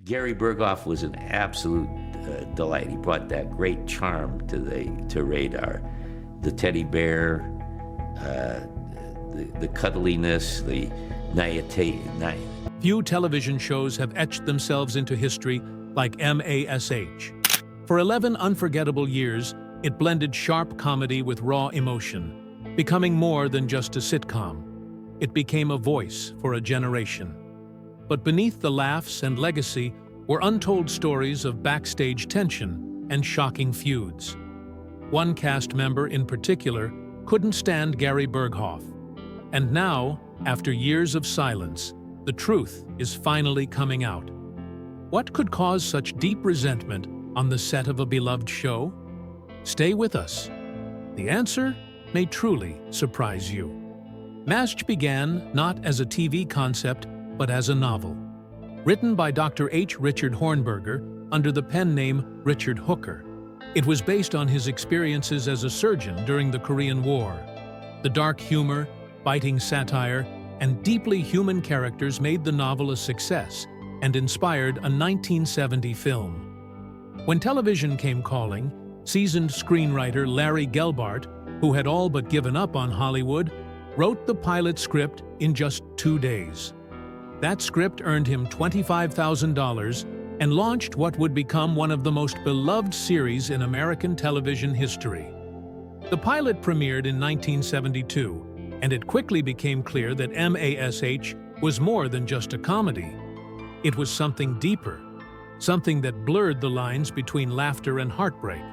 Gary Burghoff was an absolute delight. He brought that great charm to Radar. The teddy bear, the cuddliness, the naivete. Few television shows have etched themselves into history like MASH. For 11 unforgettable years, it blended sharp comedy with raw emotion, becoming more than just a sitcom. It became a voice for a generation. But beneath the laughs and legacy were untold stories of backstage tension and shocking feuds. One cast member in particular couldn't stand Gary Burghoff. And now, after years of silence, the truth is finally coming out. What could cause such deep resentment on the set of a beloved show? Stay with us. The answer may truly surprise you. MASH began not as a TV concept, but as a novel. Written by Dr. H. Richard Hornberger under the pen name Richard Hooker. It was based on his experiences as a surgeon during the Korean War. The dark humor, biting satire, and deeply human characters made the novel a success and inspired a 1970 film. When television came calling, seasoned screenwriter Larry Gelbart, who had all but given up on Hollywood, wrote the pilot script in just 2 days. That script earned him $25,000 and launched what would become one of the most beloved series in American television history. The pilot premiered in 1972, and it quickly became clear that MASH was more than just a comedy. It was something deeper, something that blurred the lines between laughter and heartbreak.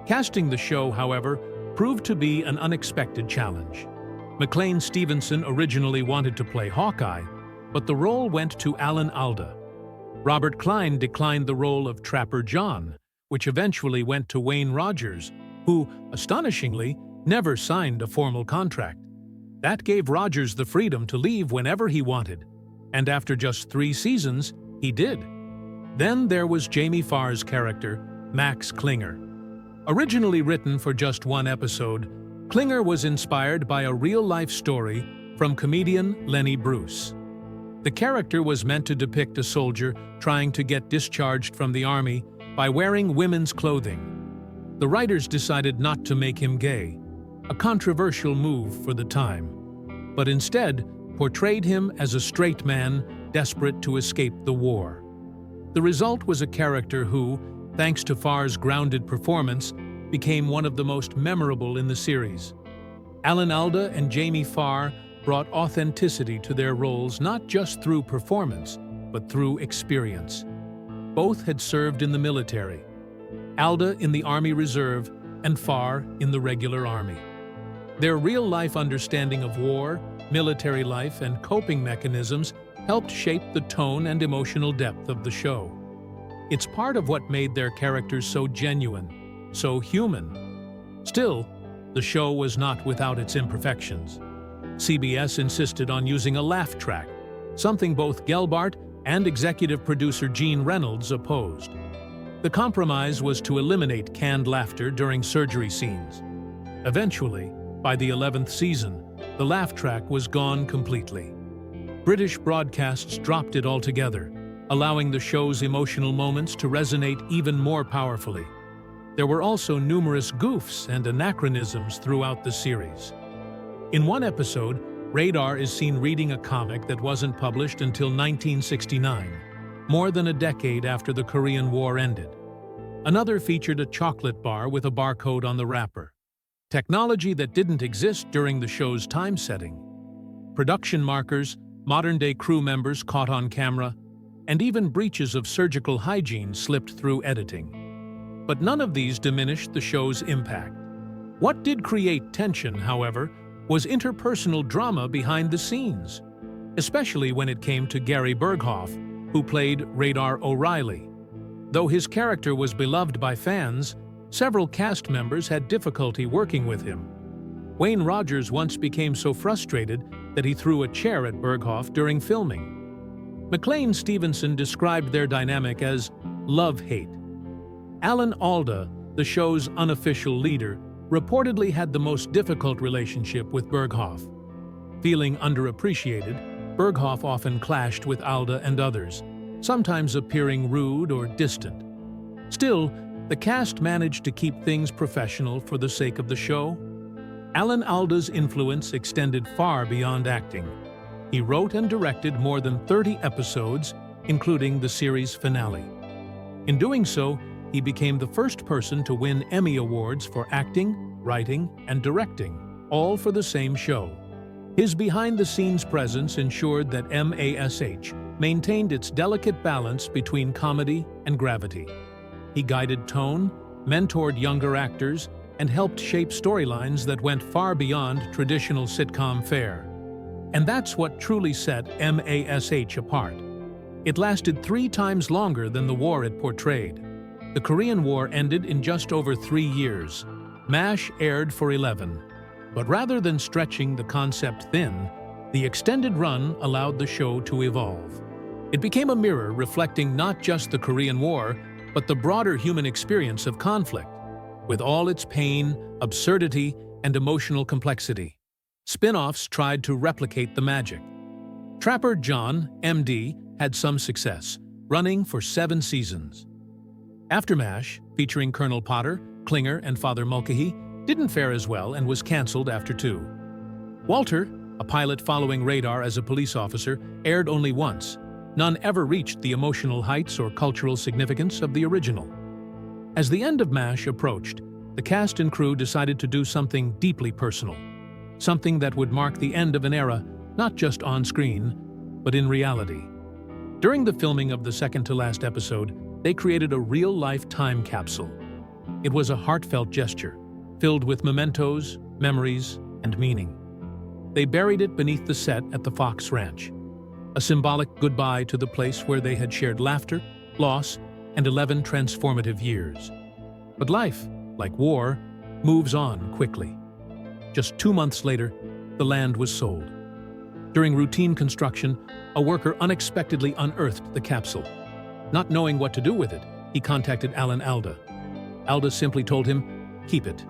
Casting the show, however, proved to be an unexpected challenge. McLean Stevenson originally wanted to play Hawkeye, but the role went to Alan Alda. Robert Klein declined the role of Trapper John, which eventually went to Wayne Rogers, who, astonishingly, never signed a formal contract. That gave Rogers the freedom to leave whenever he wanted, and after just 3 seasons, he did. Then there was Jamie Farr's character, Max Klinger. Originally written for just 1 episode, Klinger was inspired by a real-life story from comedian Lenny Bruce. The character was meant to depict a soldier trying to get discharged from the army by wearing women's clothing. The writers decided not to make him gay, a controversial move for the time, but instead portrayed him as a straight man desperate to escape the war. The result was a character who, thanks to Farr's grounded performance, became one of the most memorable in the series. Alan Alda and Jamie Farr brought authenticity to their roles not just through performance, but through experience. Both had served in the military, Alda in the Army Reserve and Farr in the regular army. Their real-life understanding of war, military life, and coping mechanisms helped shape the tone and emotional depth of the show. It's part of what made their characters so genuine, so human. Still, the show was not without its imperfections. CBS insisted on using a laugh track, something both Gelbart and executive producer Gene Reynolds opposed. The compromise was to eliminate canned laughter during surgery scenes. Eventually, by the 11th season, the laugh track was gone completely. British broadcasts dropped it altogether, allowing the show's emotional moments to resonate even more powerfully. There were also numerous goofs and anachronisms throughout the series. In one episode, Radar is seen reading a comic that wasn't published until 1969, more than a decade after the Korean War ended. Another featured a chocolate bar with a barcode on the wrapper, technology that didn't exist during the show's time setting. Production markers, modern-day crew members caught on camera, and even breaches of surgical hygiene slipped through editing. But none of these diminished the show's impact. What did create tension, however, was interpersonal drama behind the scenes, especially when it came to Gary Burghoff, who played Radar O'Reilly. Though his character was beloved by fans, several cast members had difficulty working with him. Wayne Rogers once became so frustrated that he threw a chair at Burghoff during filming. McLean Stevenson described their dynamic as love-hate. Alan Alda, the show's unofficial leader, reportedly had the most difficult relationship with Burghoff. Feeling underappreciated, Burghoff often clashed with Alda and others, sometimes appearing rude or distant. Still, the cast managed to keep things professional for the sake of the show. Alda's influence extended far beyond acting. He wrote and directed more than 30 episodes, including the series finale. In doing so, he became the first person to win Emmy Awards for acting, writing, and directing, all for the same show. His behind-the-scenes presence ensured that MASH maintained its delicate balance between comedy and gravity. He guided tone, mentored younger actors, and helped shape storylines that went far beyond traditional sitcom fare. And that's what truly set MASH apart. It lasted 3 times longer than the war it portrayed. The Korean War ended in just over 3 years. MASH aired for 11. But rather than stretching the concept thin, the extended run allowed the show to evolve. It became a mirror reflecting not just the Korean War, but the broader human experience of conflict, with all its pain, absurdity, and emotional complexity. Spin-offs tried to replicate the magic. Trapper John, MD, had some success, running for 7 seasons. Aftermash, featuring Colonel Potter, Klinger, and Father Mulcahy, didn't fare as well and was cancelled after 2. Walter, a pilot following radar as a police officer, aired only once. None ever reached the emotional heights or cultural significance of the original. As the end of MASH approached, the cast and crew decided to do something deeply personal. Something that would mark the end of an era, not just on screen, but in reality. During the filming of the second-to-last episode, they created a real-life time capsule. It was a heartfelt gesture, filled with mementos, memories, and meaning. They buried it beneath the set at the Fox Ranch, a symbolic goodbye to the place where they had shared laughter, loss, and 11 transformative years. But life, like war, moves on quickly. Just 2 months later, the land was sold. During routine construction, a worker unexpectedly unearthed the capsule. Not knowing what to do with it, he contacted Alda. Alda simply told him, "Keep it."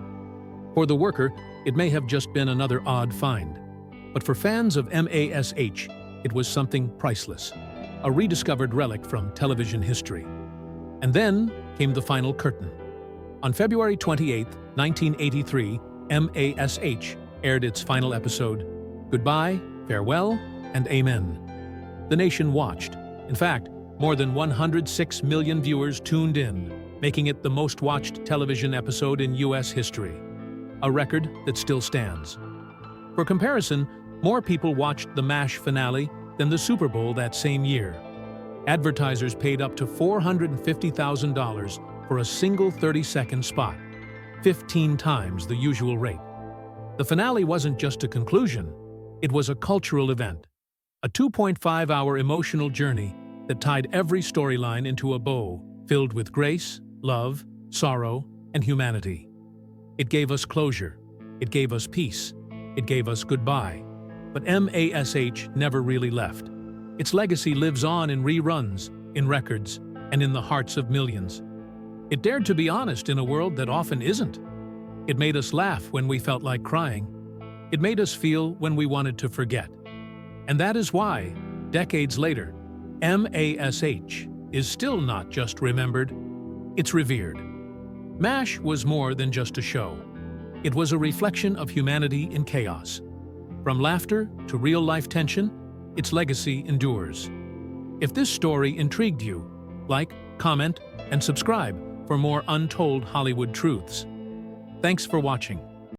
For the worker, it may have just been another odd find. But for fans of MASH, it was something priceless, a rediscovered relic from television history. And then came the final curtain. On February 28, 1983, MASH aired its final episode, Goodbye, Farewell, and Amen. The nation watched. In fact, more than 106 million viewers tuned in, making it the most-watched television episode in U.S. history, a record that still stands. For comparison, more people watched the MASH finale than the Super Bowl that same year. Advertisers paid up to $450,000 for a single 30-second spot, 15 times the usual rate. The finale wasn't just a conclusion, it was a cultural event, a 2.5-hour emotional journey that tied every storyline into a bow filled with grace, love, sorrow, and humanity. It gave us closure, it gave us peace, it gave us goodbye. But MASH never really left. Its legacy lives on in reruns, in records, and in the hearts of millions. It dared to be honest in a world that often isn't. It made us laugh when we felt like crying. It made us feel when we wanted to forget. And that is why, decades later, MASH is still not just remembered, it's revered. MASH was more than just a show. It was a reflection of humanity in chaos. From laughter to real-life tension, its legacy endures. If this story intrigued you, like, comment, and subscribe for more untold Hollywood truths. Thanks for watching.